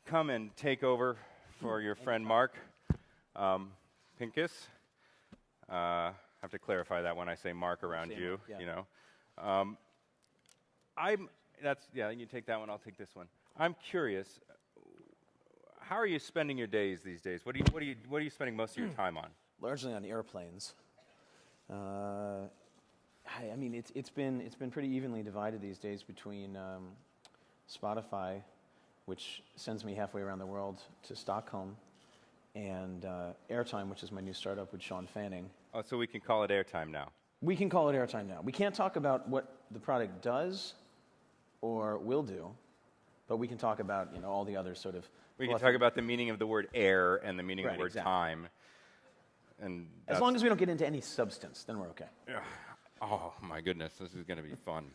come and take over for your friend Mark Pincus. I have to clarify that when I say Mark around you, yeah. you know. You take that one, I'll take this one. I'm curious, how are you spending your days these days? What are you spending most of your time on? Largely on airplanes. I mean, it's been pretty evenly divided these days between Spotify, which sends me halfway around the world to Stockholm, and Airtime, which is my new startup with Sean Fanning. Oh, so we can call it Airtime now. We can call it Airtime now. We can't talk about what the product does or will do, but we can talk about all the other sort of. We can talk about the meaning of the word air and the meaning of the word time. And as long as we don't get into any substance, then we're okay. Yeah. Oh my goodness, this is going to be fun.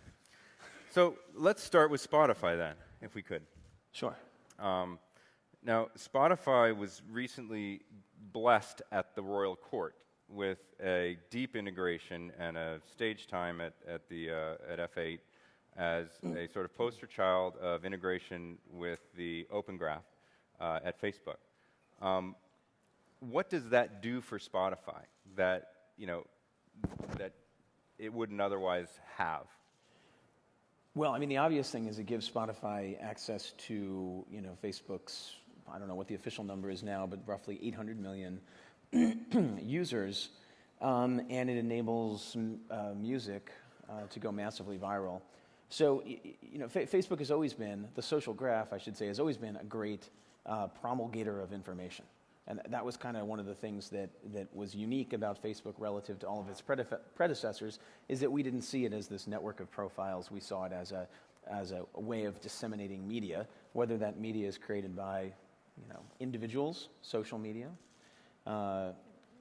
So let's start with Spotify then, if we could. Sure. Now, Spotify was recently blessed at the Royal Court with a deep integration and a stage time at F8 as a sort of poster child of integration with the Open Graph at Facebook. What does that do for Spotify that it wouldn't otherwise have? Well, I mean, the obvious thing is it gives Spotify access to Facebook's, I don't know what the official number is now, but roughly 800 million users, and it enables music to go massively viral. So, Facebook has always been, the social graph, I should say, has always been a great promulgator of information. And that was kind of one of the things that was unique about Facebook relative to all of its predecessors, is that we didn't see it as this network of profiles. We saw it as a way of disseminating media, whether that media is created by individuals, social media,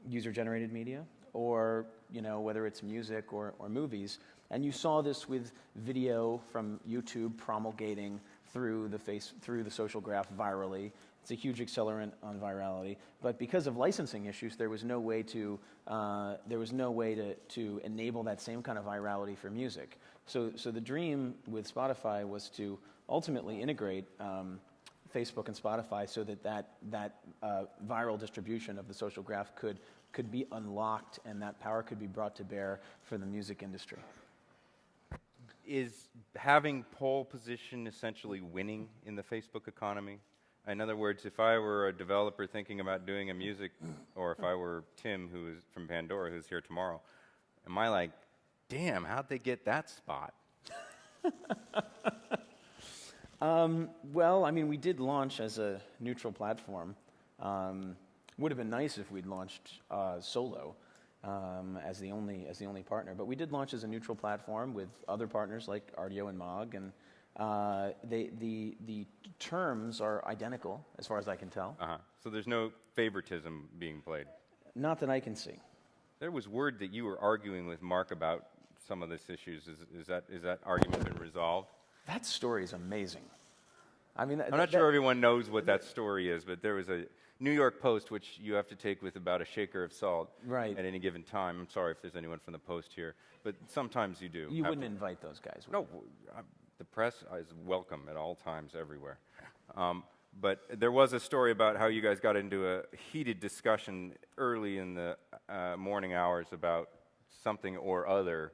user-generated media, or whether it's music or movies. And you saw this with video from YouTube promulgating through the social graph virally. It's a huge accelerant on virality, but because of licensing issues, there was no way to enable that same kind of virality for music. So the dream with Spotify was to ultimately integrate Facebook and Spotify so that viral distribution of the social graph could be unlocked, and that power could be brought to bear for the music industry. Is having pole position essentially winning in the Facebook economy? In other words, if I were a developer thinking about doing a music, or if I were Tim, who is from Pandora, who's here tomorrow, am I like, damn, how'd they get that spot? Well, I mean, we did launch as a neutral platform. Would have been nice if we'd launched solo as the only partner, but we did launch as a neutral platform with other partners like Rdio and Mog, and the terms are identical as far as I can tell. So there's no favoritism being played? Not that I can see. There was word that you were arguing with Mark about some of these issues. Is that argument been resolved? That story is amazing. I mean, I'm not sure everyone knows what that story is, but there was a New York Post, which you have to take with about a shaker of salt at any given time. I'm sorry if there's anyone from the Post here, but sometimes you do. You wouldn't invite those guys, would you? No, the press is welcome at all times, everywhere. But there was a story about how you guys got into a heated discussion early in the morning hours about something or other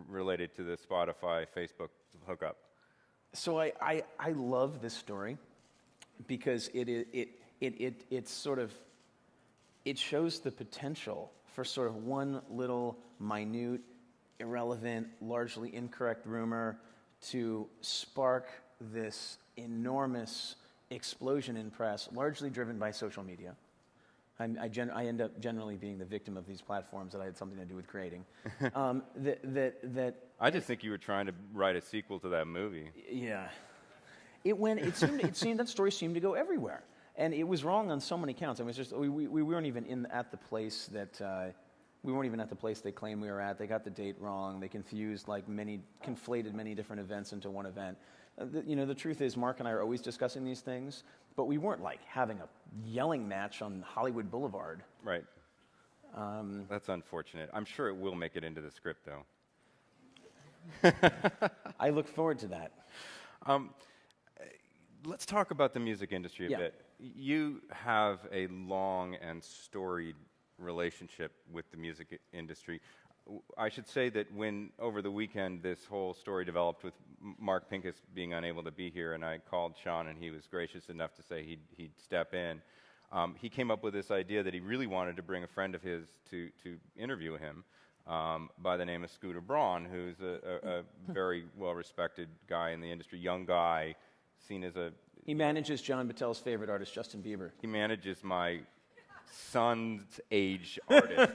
related to the Spotify Facebook hookup. So I love this story because it shows the potential for sort of one little minute, irrelevant, largely incorrect rumor to spark this enormous explosion in press, largely driven by social media. I end up generally being the victim of these platforms that I had something to do with creating. I just think you were trying to write a sequel to that movie. Yeah, it seemed that story seemed to go everywhere, and it was wrong on so many counts. I mean, it's just we weren't even at the place that we weren't even at the place they claimed we were at. They got the date wrong. They conflated many different events into one event. The truth is, Mark and I are always discussing these things, but we weren't like having a yelling match on Hollywood Boulevard. Right. That's unfortunate. I'm sure it will make it into the script, though. I look forward to that. let's talk about the music industry a Yeah. bit. You have a long and storied relationship with the music industry. I should say that when, over the weekend, this whole story developed with Mark Pincus being unable to be here, and I called Sean, and he was gracious enough to say he'd step in, he came up with this idea that he really wanted to bring a friend of his to interview him by the name of Scooter Braun, who's a very well-respected guy in the industry, young guy, seen as a... He manages John Battel's favorite artist, Justin Bieber. He manages my son's age artist.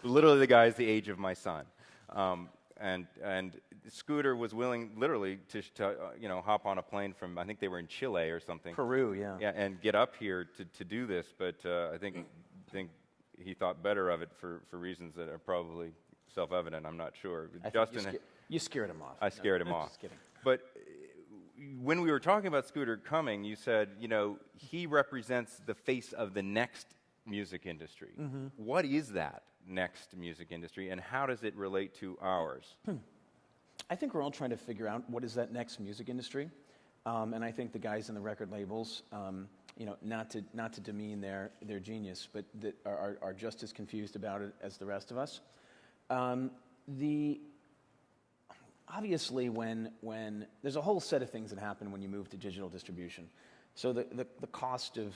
Literally, the guy's the age of my son. And Scooter was willing, literally, to hop on a plane from, I think they were in Chile or something. Peru, yeah. Yeah, and get up here to do this, but I think he thought better of it for reasons that are probably self-evident. I'm not sure. You scared him off. I scared him off. Just kidding. But when we were talking about Scooter coming, you said, he represents the face of the next music industry. Mm-hmm. What is that next music industry, and how does it relate to ours? I think we're all trying to figure out what is that next music industry, and I think the guys in the record labels, not to demean their genius, but that are just as confused about it as the rest of us. Obviously, when there's a whole set of things that happen when you move to digital distribution, so the cost of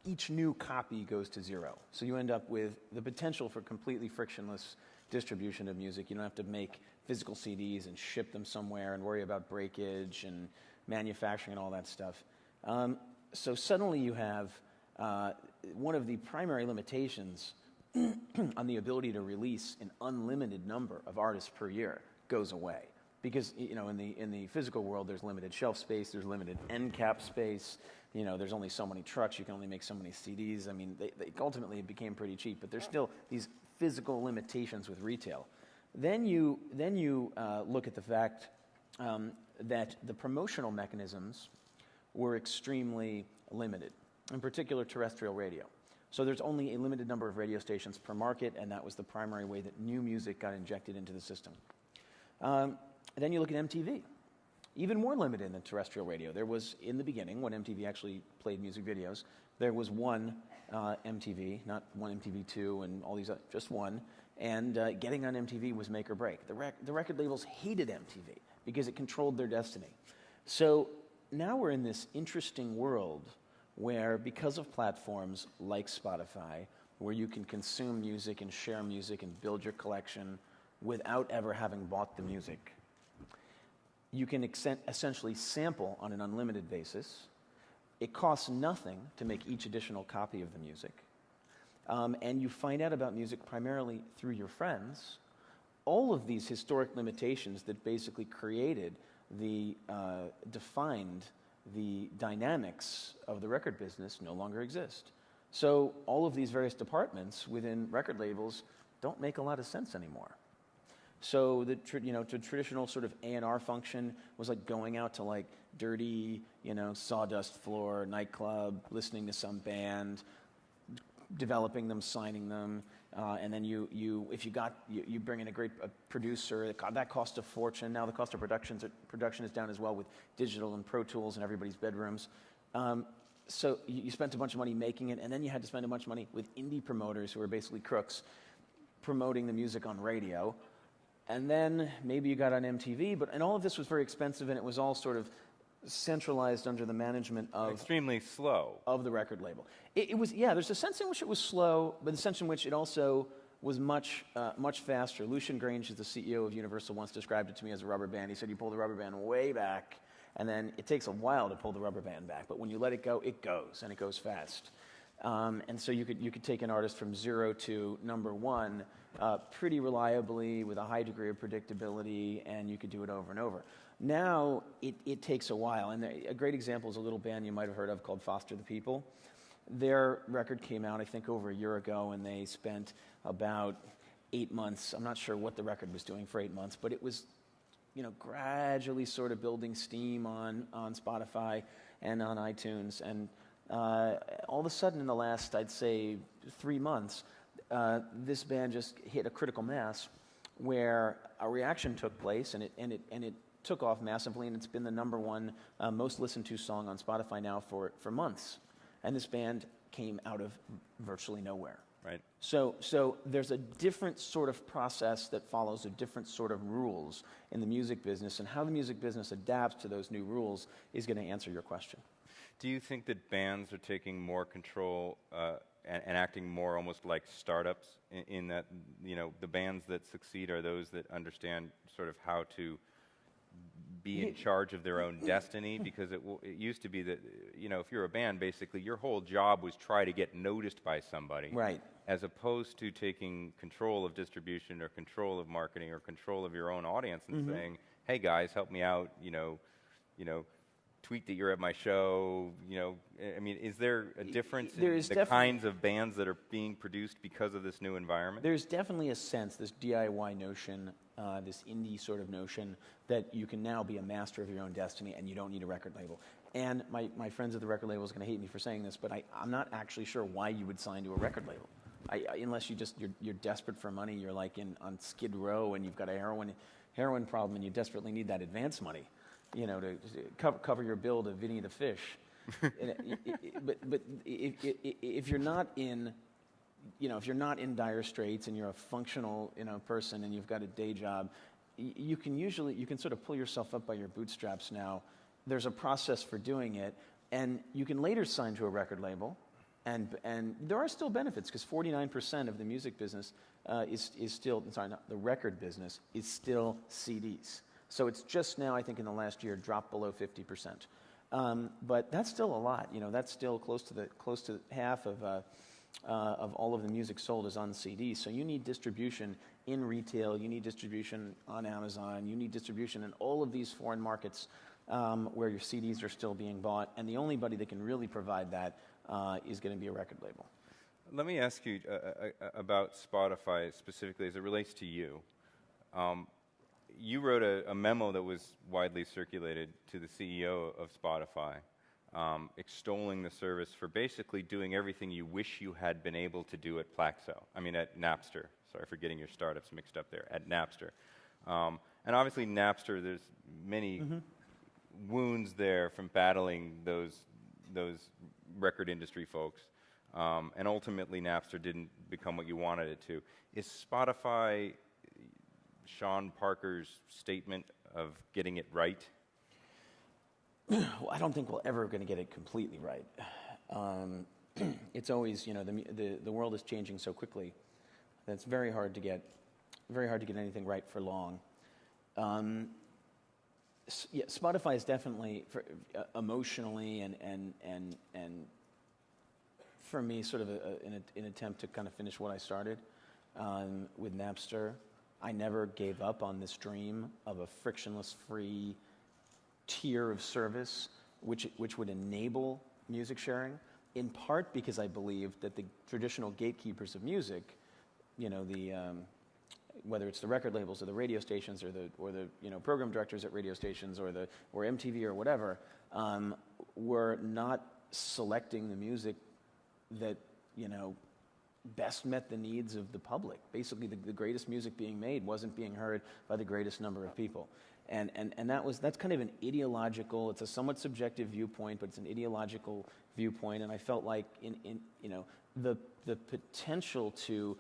each new copy goes to zero. So you end up with the potential for completely frictionless distribution of music. You don't have to make physical CDs and ship them somewhere and worry about breakage and manufacturing and all that stuff. So suddenly you have one of the primary limitations on the ability to release an unlimited number of artists per year goes away. Because in the physical world, there's limited shelf space, there's limited end cap space. There's only so many trucks, you can only make so many CDs. I mean, they ultimately became pretty cheap, but there's still these physical limitations with retail. Then you look at the fact that the promotional mechanisms were extremely limited, in particular terrestrial radio. So there's only a limited number of radio stations per market, and that was the primary way that new music got injected into the system. Then you look at MTV. Even more limited than terrestrial radio. There was, in the beginning, when MTV actually played music videos, there was one MTV, not one MTV2 and all these, just one. And getting on MTV was make or break. The record labels hated MTV because it controlled their destiny. So now we're in this interesting world where, because of platforms like Spotify, where you can consume music and share music and build your collection without ever having bought the music, you can essentially sample on an unlimited basis. It costs nothing to make each additional copy of the music. And you find out about music primarily through your friends. All of these historic limitations that basically defined the dynamics of the record business no longer exist. So all of these various departments within record labels don't make a lot of sense anymore. So the traditional sort of A&R function was like going out to like dirty, sawdust floor nightclub, listening to some band, developing them, signing them, and then you bring in a great producer. That cost a fortune. Now the cost of production is down as well with digital and Pro Tools in everybody's bedrooms. So you spent a bunch of money making it, and then you had to spend a bunch of money with indie promoters who were basically crooks promoting the music on radio. And then maybe you got on MTV, and all of this was very expensive, and it was all sort of centralized under the management of... Extremely slow. ...of the record label. It was, there's a sense in which it was slow, but the sense in which it also was much faster. Lucian Grange, is the CEO of Universal, once described it to me as a rubber band. He said you pull the rubber band way back, and then it takes a while to pull the rubber band back, but when you let it go, it goes, and it goes fast. And so you could take an artist from 0 to number 1 pretty reliably with a high degree of predictability, and you could do it over and over. Now it takes a while, and a great example is a little band you might have heard of called Foster the People. Their record came out, I think, over a year ago, and they spent about 8 months. I'm not sure what the record was doing for 8 months, but it was gradually sort of building steam on Spotify and on iTunes, and all of a sudden in the last, I'd say, 3 months, this band just hit a critical mass where a reaction took place, and it took off massively, and it's been the number one most listened to song on Spotify now for months. And this band came out of virtually nowhere. Right. So there's a different sort of process that follows a different sort of rules in the music business, and how the music business adapts to those new rules is going to answer your question. Do you think that bands are taking more control and acting more almost like startups in that, the bands that succeed are those that understand sort of how to be in charge of their own destiny? Because it used to be that, if you're a band, basically your whole job was try to get noticed by somebody. Right. As opposed to taking control of distribution or control of marketing or control of your own audience and saying, hey guys, help me out, tweet that you're at my show, I mean, is there a difference in the kinds of bands that are being produced because of this new environment? There's definitely a sense, this DIY notion, this indie sort of notion, that you can now be a master of your own destiny and you don't need a record label. And my friends at the record label is going to hate me for saying this, but I'm not actually sure why you would sign to a record label. Unless you're desperate for money, you're like on Skid Row and you've got a heroin problem and you desperately need that advance money, to cover your bill to Vinny the Fish. But if you're not in, if you're not in dire straits and you're a functional, person and you've got a day job, you can sort of pull yourself up by your bootstraps now. There's a process for doing it, and you can later sign to a record label, and there are still benefits because 49% of the music business is still, the record business is still CDs. So it's just now, I think, in the last year, dropped below 50%. But that's still a lot. That's still close to half of all of the music sold is on CD. So you need distribution in retail. You need distribution on Amazon. You need distribution in all of these foreign markets where your CDs are still being bought. And the only body that can really provide that is going to be a record label. Let me ask you about Spotify specifically as it relates to you. You wrote a memo that was widely circulated to the CEO of Spotify, extolling the service for basically doing everything you wish you had been able to do at at Napster. Sorry for getting your startups mixed up there, at Napster. And obviously Napster, there's many wounds there from battling those record industry folks. And ultimately Napster didn't become what you wanted it to. Is Spotify Sean Parker's statement of getting it right? Well, I don't think we're ever going to get it completely right. It's always, the world is changing so quickly that it's very hard to get anything right for long. Spotify is definitely emotionally and for me sort of an attempt to kind of finish what I started with Napster. I never gave up on this dream of a frictionless, free tier of service which would enable music sharing, in part because I believed that the traditional gatekeepers of music, whether it's the record labels or the radio stations or the program directors at radio stations or MTV or whatever, were not selecting the music that best met the needs of the public. Basically, the greatest music being made wasn't being heard by the greatest number of people. And that's kind of an ideological, it's a somewhat subjective viewpoint, but it's an ideological viewpoint. And I felt like the potential to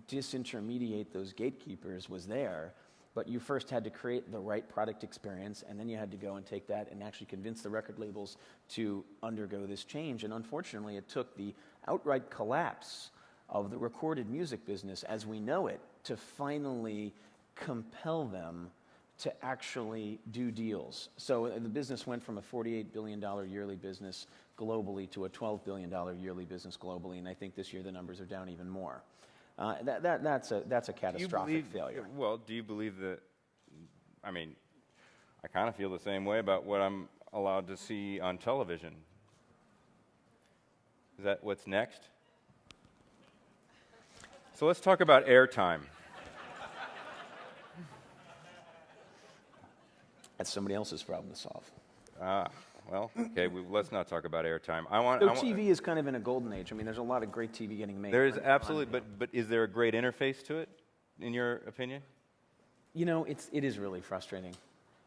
disintermediate those gatekeepers was there, but you first had to create the right product experience, and then you had to go and take that and actually convince the record labels to undergo this change. And unfortunately, it took the outright collapse of the recorded music business as we know it to finally compel them to actually do deals. So the business went from a $48 billion yearly business globally to a $12 billion yearly business globally, and I think this year the numbers are down even more. That's a catastrophic failure. Well, do you believe that, I kind of feel the same way about what I'm allowed to see on television. Is that what's next? So let's talk about airtime. That's somebody else's problem to solve. Well, okay, let's not talk about airtime. TV is kind of in a golden age. There's a lot of great TV getting made. There is absolutely, but is there a great interface to it, in your opinion? It is really frustrating.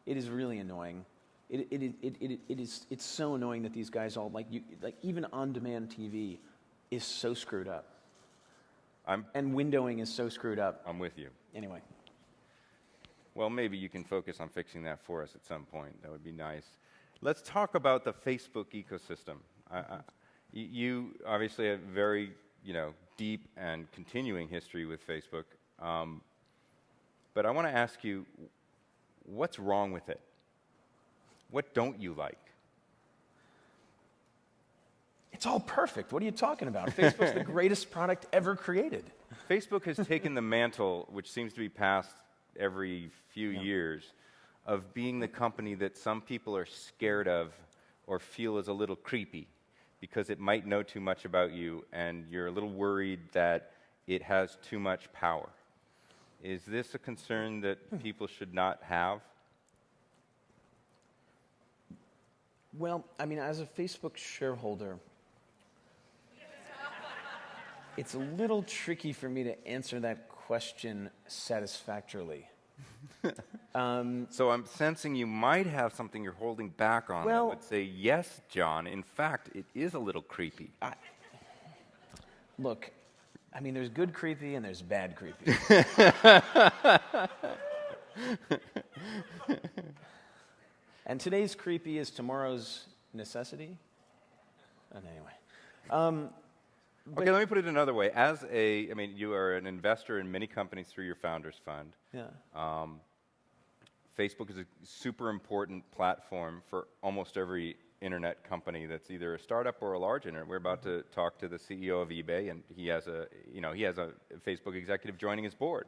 It is really annoying. It's so annoying that these guys all like even on-demand TV is so screwed up. And windowing is so screwed up. I'm with you. Anyway. Well, maybe you can focus on fixing that for us at some point. That would be nice. Let's talk about the Facebook ecosystem. You obviously have very, deep and continuing history with Facebook. But I want to ask you, what's wrong with it? What don't you like? It's all perfect. What are you talking about? Facebook's the greatest product ever created. Facebook has taken the mantle, which seems to be passed every few years, of being the company that some people are scared of or feel is a little creepy because it might know too much about you and you're a little worried that it has too much power. Is this a concern that people should not have? Well, I mean, as a Facebook shareholder, it's a little tricky for me to answer that question satisfactorily. So I'm sensing you might have something you're holding back on that would say, yes, John, in fact, it is a little creepy. Look, I mean, there's good creepy and there's bad creepy. And today's creepy is tomorrow's necessity. And anyway. Okay, let me put it another way. You are an investor in many companies through your Founders Fund. Yeah. Facebook is a super important platform for almost every internet company that's either a startup or a large internet. We're about to talk to the CEO of eBay, and he has a Facebook executive joining his board.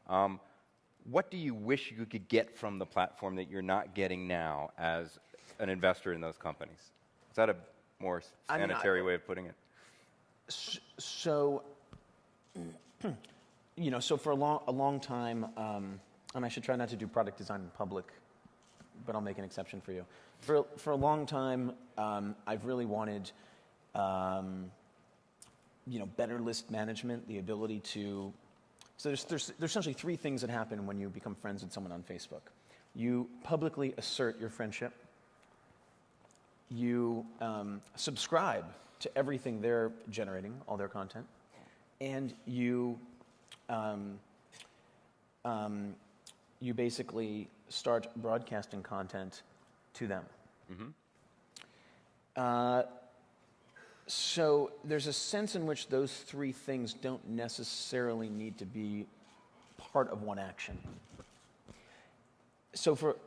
What do you wish you could get from the platform that you're not getting now as an investor in those companies? Is that a more sanitary way of putting it? So, so for a long time, and I should try not to do product design in public, but I'll make an exception for you. For a long time, I've really wanted, better list management, the ability to. So there's essentially three things that happen when you become friends with someone on Facebook. You publicly assert your friendship. You subscribe to everything they're generating, all their content, and you basically start broadcasting content to them. Mm-hmm. So there's a sense in which those three things don't necessarily need to be part of one action.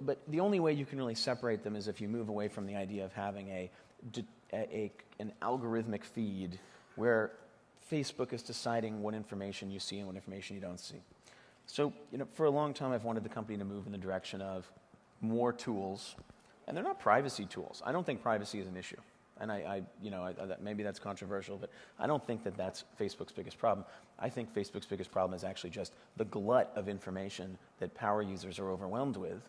But the only way you can really separate them is if you move away from the idea of having an algorithmic feed where Facebook is deciding what information you see and what information you don't see. So, for a long time, I've wanted the company to move in the direction of more tools, and they're not privacy tools. I don't think privacy is an issue, and maybe that's controversial, but I don't think that that's Facebook's biggest problem. I think Facebook's biggest problem is actually just the glut of information that power users are overwhelmed with.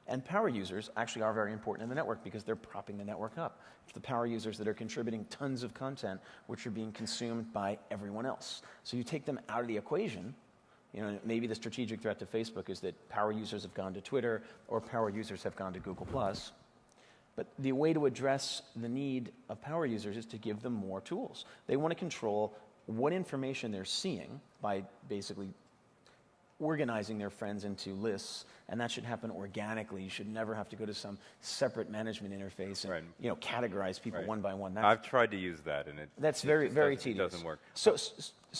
And power users actually are very important in the network because they're propping the network up. It's the power users that are contributing tons of content which are being consumed by everyone else. So you take them out of the equation, maybe the strategic threat to Facebook is that power users have gone to Twitter or power users have gone to Google+. But the way to address the need of power users is to give them more tools. They want to control what information they're seeing by basically organizing their friends into lists, and that should happen organically. You should never have to go to some separate management interface and categorize people one by one. I've tried to use that, and that's very tedious. It doesn't work. So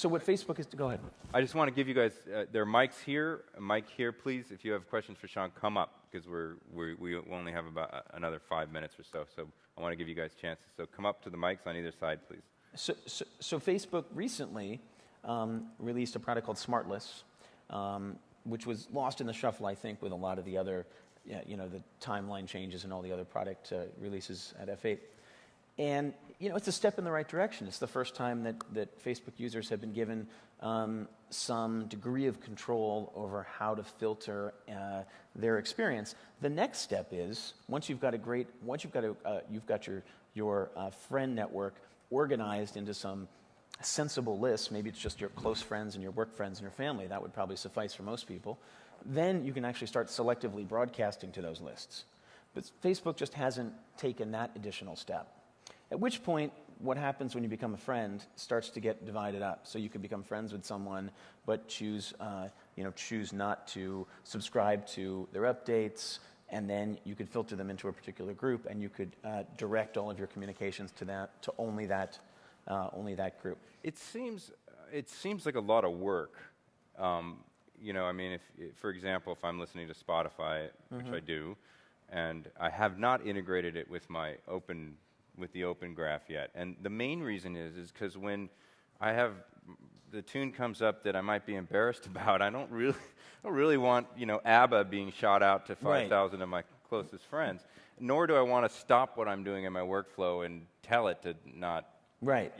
what Facebook is, go ahead. I just want to give you guys, there are mics here. A mic here, please. If you have questions for Sean, come up, because we only have about another 5 minutes or so. So I want to give you guys chances. So come up to the mics on either side, please. So Facebook recently released a product called Smart Lists, which was lost in the shuffle, I think, with a lot of the other, the timeline changes and all the other product releases at F8. And, it's a step in the right direction. It's the first time that Facebook users have been given some degree of control over how to filter their experience. The next step is, you've got your friend network organized into some sensible lists. Maybe it's just your close friends and your work friends and your family. That would probably suffice for most people. then you can actually start selectively broadcasting to those lists. But Facebook just hasn't taken that additional step. At which point, what happens when you become a friend starts to get divided up. So you could become friends with someone, but choose not to subscribe to their updates, and then you could filter them into a particular group, and you could direct all of your communications to only that group. It seems like a lot of work. For example, if I'm listening to Spotify, which I do, and I have not integrated it with the Open Graph yet. And the main reason is because when the tune comes up that I might be embarrassed about, I don't really want ABBA being shot out to 5,000 of my closest friends. Nor do I want to stop what I'm doing in my workflow and tell it to not. Right.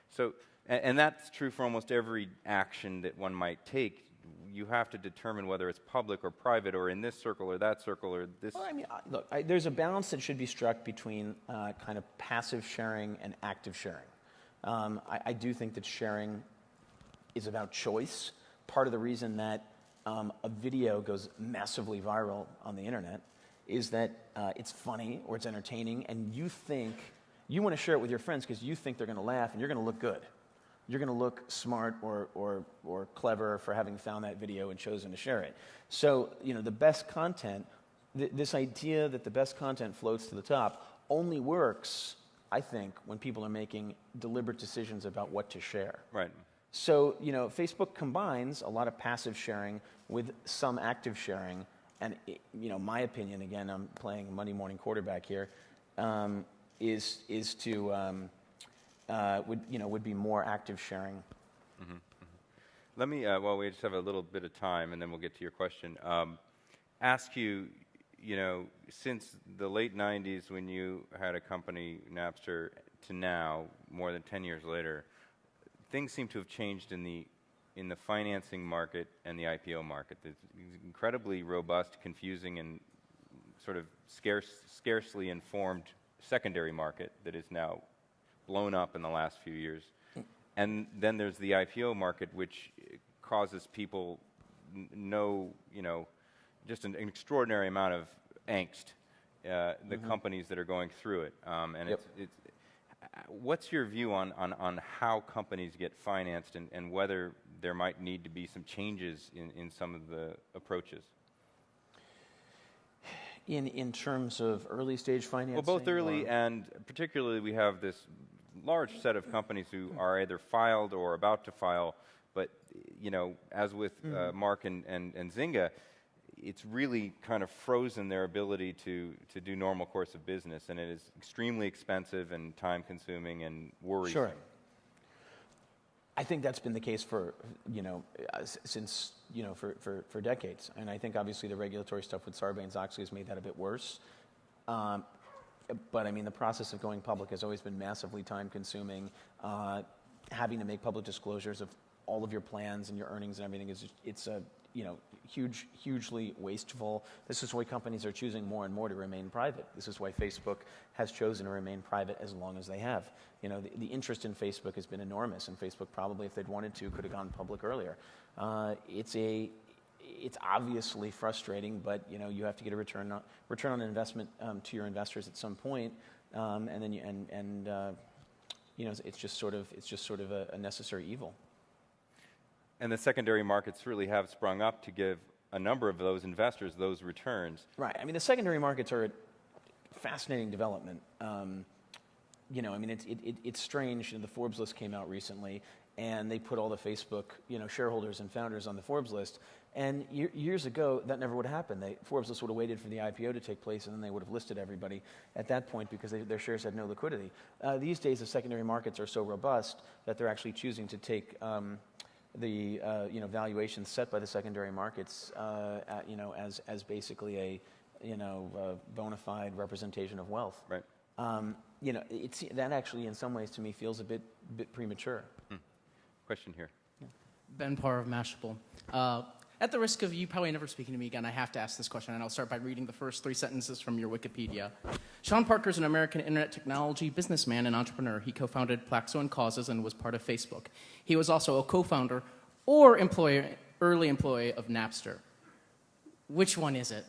So and that's true for almost every action that one might take. You have to determine whether it's public or private, or in this circle or that circle or this. Well, look, there's a balance that should be struck between kind of passive sharing and active sharing. I do think that sharing is about choice. Part of the reason that a video goes massively viral on the internet is that it's funny or it's entertaining, and you want to share it with your friends because you think they're going to laugh and you're going to look good. You're going to look smart or clever for having found that video and chosen to share it. So, the best content, this idea that the best content floats to the top only works, I think, when people are making deliberate decisions about what to share. Right. So, Facebook combines a lot of passive sharing with some active sharing. And, my opinion, again, I'm playing Monday morning quarterback here, would be more active sharing. Mm-hmm. Let me, well, we just have a little bit of time, and then we'll get to your question. Ask you, since the late 90s when you had a company, Napster, to now, more than 10 years later, things seem to have changed in the financing market and the IPO market. It's incredibly robust, confusing, and sort of scarcely informed secondary market that is now blown up in the last few years. And then there's the IPO market, which causes people just an extraordinary amount of angst, the companies that are going through it. What's your view on how companies get financed and whether there might need to be some changes in some of the approaches? In terms of early stage financing? Well, both early and particularly we have this large set of companies who are either filed or about to file, but as with Mark and Zynga, it's really kind of frozen their ability to do normal course of business, and it is extremely expensive and time consuming and worrisome. Sure. I think that's been the case for since for decades, and I think obviously the regulatory stuff with Sarbanes-Oxley has made that a bit worse. But I mean, the process of going public has always been massively time-consuming. Having to make public disclosures of all of your plans and your earnings and everything it's hugely wasteful. This is why companies are choosing more and more to remain private. This is why Facebook has chosen to remain private as long as they have. The interest in Facebook has been enormous, and Facebook probably, if they'd wanted to, could have gone public earlier. It's obviously frustrating, but you have to get a return on investment to your investors at some point, and then it's just sort of a necessary evil. And the secondary markets really have sprung up to give a number of those investors those returns. Right. I mean, the secondary markets are a fascinating development. It's strange. The Forbes list came out recently, and they put all the Facebook, shareholders and founders on the Forbes list. And years ago, that never would have happened. Forbes list would have waited for the IPO to take place, and then they would have listed everybody at that point because their shares had no liquidity. These days, the secondary markets are so robust that they're actually choosing to take the valuations set by the secondary markets, as basically a bona fide representation of wealth. Right. That actually, in some ways, to me, feels a bit premature. Question here. Yeah. Ben Parr of Mashable. At the risk of you probably never speaking to me again, I have to ask this question, and I'll start by reading the first 3 sentences from your Wikipedia. Sean Parker is an American internet technology businessman and entrepreneur. He co-founded Plaxo and Causes and was part of Facebook. He was also a co-founder or early employee of Napster. Which one is it?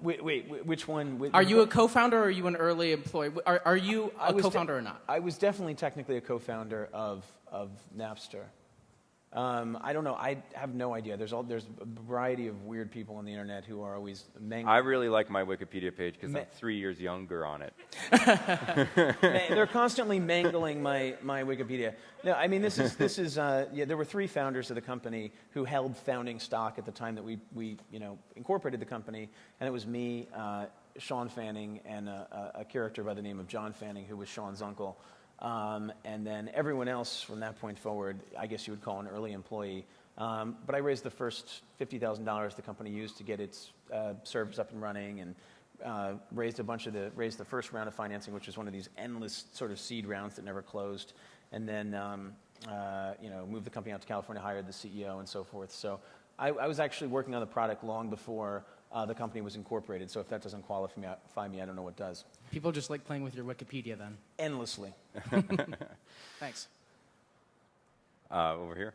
Wait, which one? Are you a co-founder or are you an early employee? Are you a co-founder or not? I was definitely technically a co-founder of Napster. I don't know. I have no idea. There's a variety of weird people on the internet who are always I really like my Wikipedia page because I'm 3 years younger on it. They're constantly mangling my Wikipedia. No, I mean this is there were 3 founders of the company who held founding stock at the time that we incorporated the company, and it was me, Sean Fanning, and a character by the name of John Fanning, who was Sean's uncle. And then everyone else from that point forward, I guess you would call an early employee. But I raised the first $50,000 the company used to get its servers up and running, and raised the first round of financing, which was one of these endless sort of seed rounds that never closed. And then moved the company out to California, hired the CEO, and so forth. So I was actually working on the product long before the company was incorporated. So if that doesn't qualify me, I don't know what does. People just like playing with your Wikipedia then. Endlessly. Thanks. Over here.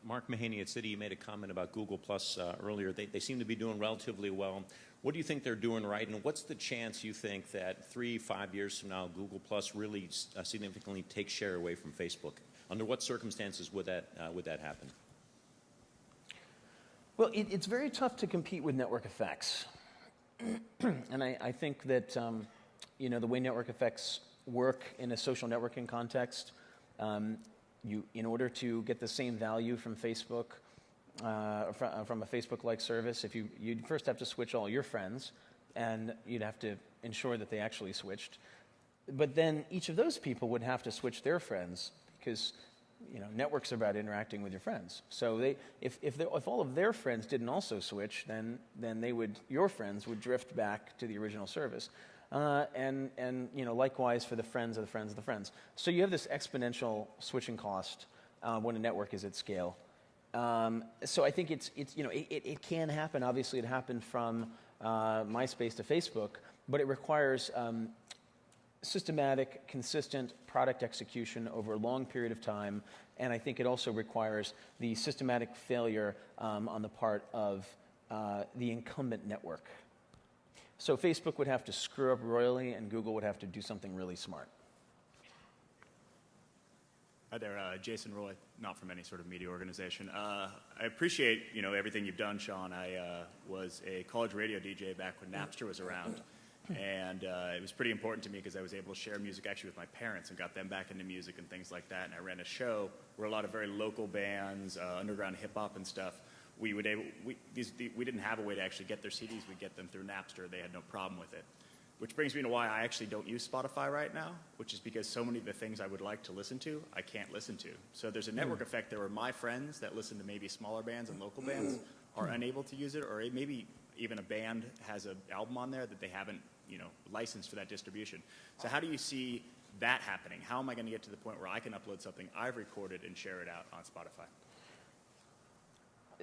Mark Mahaney at Citi, you made a comment about Google Plus earlier. They seem to be doing relatively well. What do you think they're doing right, and what's the chance you think that 3-5 years from now Google Plus really significantly takes share away from Facebook? Under what circumstances would that happen? Well, it's very tough to compete with network effects. And I think that the way network effects work in a social networking context, in order to get the same value from Facebook, from a Facebook-like service, you'd first have to switch all your friends, and you'd have to ensure that they actually switched. But then each of those people would have to switch their friends, because networks are about interacting with your friends. So if all of their friends didn't also switch, then your friends would drift back to the original service. And likewise for the friends of the friends of the friends. So you have this exponential switching cost when a network is at scale. So I think it can happen. Obviously, it happened from MySpace to Facebook, but it requires systematic, consistent product execution over a long period of time, and I think it also requires the systematic failure on the part of the incumbent network. So Facebook would have to screw up royally, and Google would have to do something really smart. Hi there, Jason Roy, not from any sort of media organization. I appreciate everything you've done, Sean. I was a college radio DJ back when Napster was around, and it was pretty important to me because I was able to share music actually with my parents and got them back into music and things like that. And I ran a show where a lot of very local bands, underground hip hop and stuff, we didn't have a way to actually get their CDs. We'd get them through Napster. They had no problem with it. Which brings me to why I actually don't use Spotify right now, which is because so many of the things I would like to listen to, I can't listen to. So there's a network effect there where my friends that listen to maybe smaller bands and local bands are unable to use it, or maybe even a band has an album on there that they haven't licensed for that distribution. So how do you see that happening? How am I going to get to the point where I can upload something I've recorded and share it out on Spotify?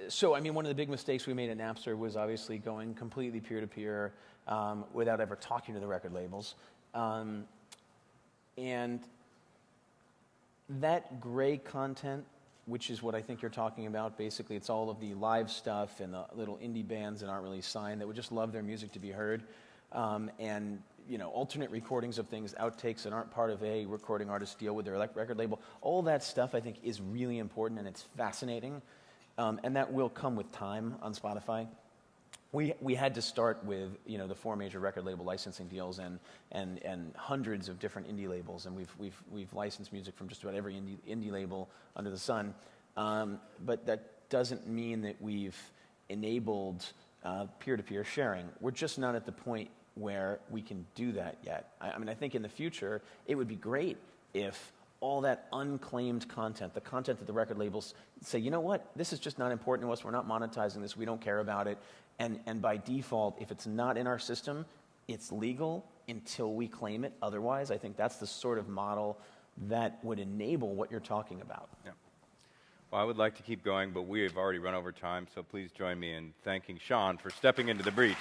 So, one of the big mistakes we made at Napster was obviously going completely peer-to-peer without ever talking to the record labels. And that gray content, which is what I think you're talking about, basically it's all of the live stuff and the little indie bands that aren't really signed that would just love their music to be heard. And alternate recordings of things, outtakes that aren't part of a recording artist deal with their record label. All that stuff I think is really important, and it's fascinating. And that will come with time on Spotify. We had to start with the 4 major record label licensing deals and hundreds of different indie labels, and we've licensed music from just about every indie label under the sun. But that doesn't mean that we've enabled peer-to-peer sharing. We're just not at the point where we can do that yet. I think in the future it would be great if all that unclaimed content, the content that the record labels say, you know what, this is just not important to us, we're not monetizing this, we don't care about it, and by default, if it's not in our system, it's legal until we claim it. Otherwise, I think that's the sort of model that would enable what you're talking about. Yeah. Well, I would like to keep going, but we have already run over time, so please join me in thanking Sean for stepping into the breach.